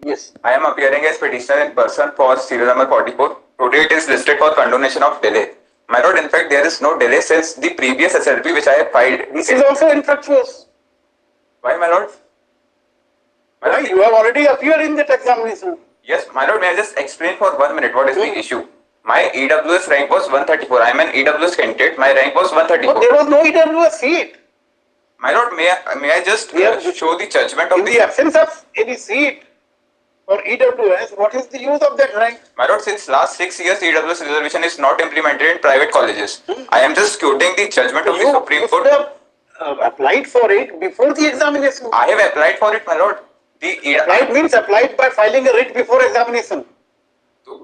Yes. I am appearing as petitioner in person for serial number 44. Today it is listed for condonation of delay. My lord, in fact, there is no delay since the previous SLP which I have filed. This is also infructuous. Why, my lord? Why? You have already appeared in that examination. Yes, my lord, may I just explain for 1 minute what is the issue? My EWS rank was 134. I am an EWS candidate. My rank was 134. But there was no EWS seat. My lord, may I just show the judgment of in the absence of any seat for EWS, what is the use of that rank? My lord, since last 6 years, EWS reservation is not implemented in private colleges. I am just quoting the judgment of the Supreme Court. You have applied for it before the examination. I have applied for it, my lord. Applied means applied by filing a writ before examination.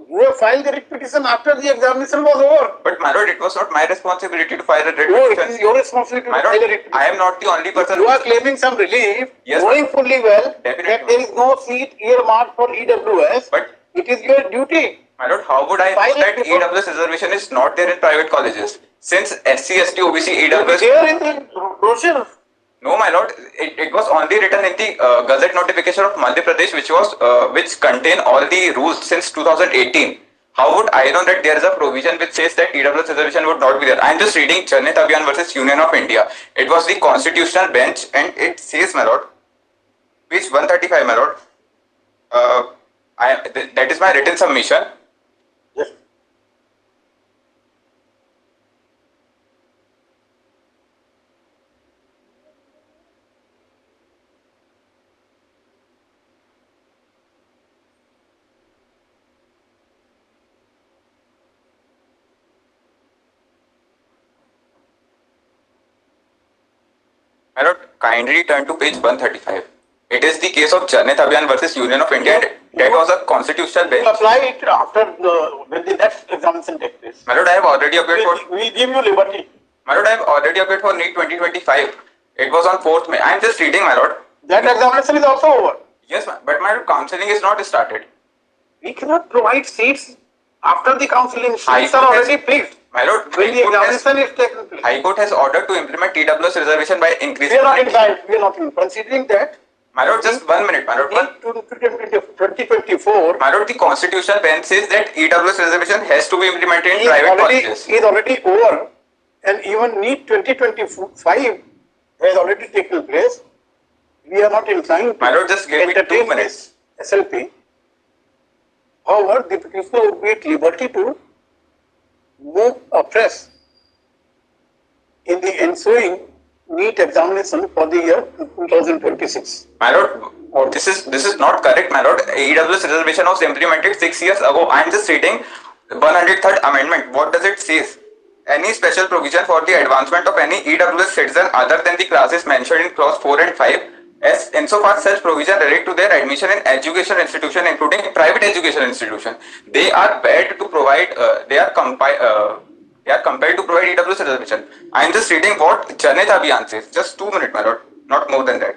You have filed the writ petition after the examination was over. But my lord, it was not my responsibility to file a writ petition. No, it is your responsibility to file a writ petition. I am not the only person. You are claiming some relief, knowing fully well that there is no seat earmarked for EWS. But it is your duty. My lord, how would I know that EWS reservation is not there in private colleges? Since SC, ST, OBC, EWS... There in the brochure. No, my lord, it was only written in the Gazette notification of Madhya Pradesh, which contain all the rules since 2018. How would I know that there is a provision which says that EWS reservation would not be there? I am just reading Janhiat Abhiyan versus Union of India. It was the constitutional bench, and it says, my lord, page 135, my lord. That is my written submission. Yes. My lord, kindly turn to page 135. It is the case of Janhiat Abhiyan versus Union of India. That was a constitutional bench. You apply it after when the next examination takes place. My lord, I have already appeared for... We give you liberty. My lord, I have already appeared for NEET 2025. It was on 4th May. I am just reading, my lord. That examination is also over. Yes, but my lord, counselling is not started. We cannot provide seats after the counselling. Seats are already fixed. My lord, when the examination is taken place. High Court has ordered to implement EWS reservation by increasing... We are not inclined. We are not inclined. Considering that... My lord, just 1 minute, my lord. In 2024... My lord, the constitutional bench says that EWS reservation has to be implemented in private colleges. Is already over, and even NEET 2025 has already taken place. We are not inclined to just give me 2 minutes. SLP. However, the petitioner would be at liberty to move afresh in the ensuing NEET examination for the year 2026. My lord, this is not correct, my lord. EWS reservation was implemented 6 years ago. I am just reading 103rd amendment. What does it say? Any special provision for the advancement of any EWS citizen other than the classes mentioned in clause 4 and 5, as insofar such provision relate to their admission in education institution, including private education institution, they are bad to provide. They are compelled to provide EWS reservation. I am just reading what Janhiat Abhiyan says. Just 2 minutes, my lord, not more than that.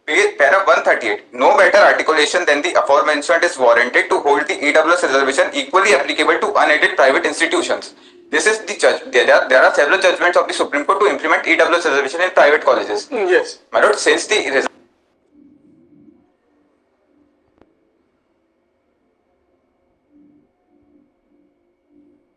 Para 138. No better articulation than the aforementioned is warranted to hold the EWS reservation equally applicable to unaided private institutions. This is the judge. There are several judgments of the Supreme Court to implement EWS reservation in private colleges. Yes. My lord, since the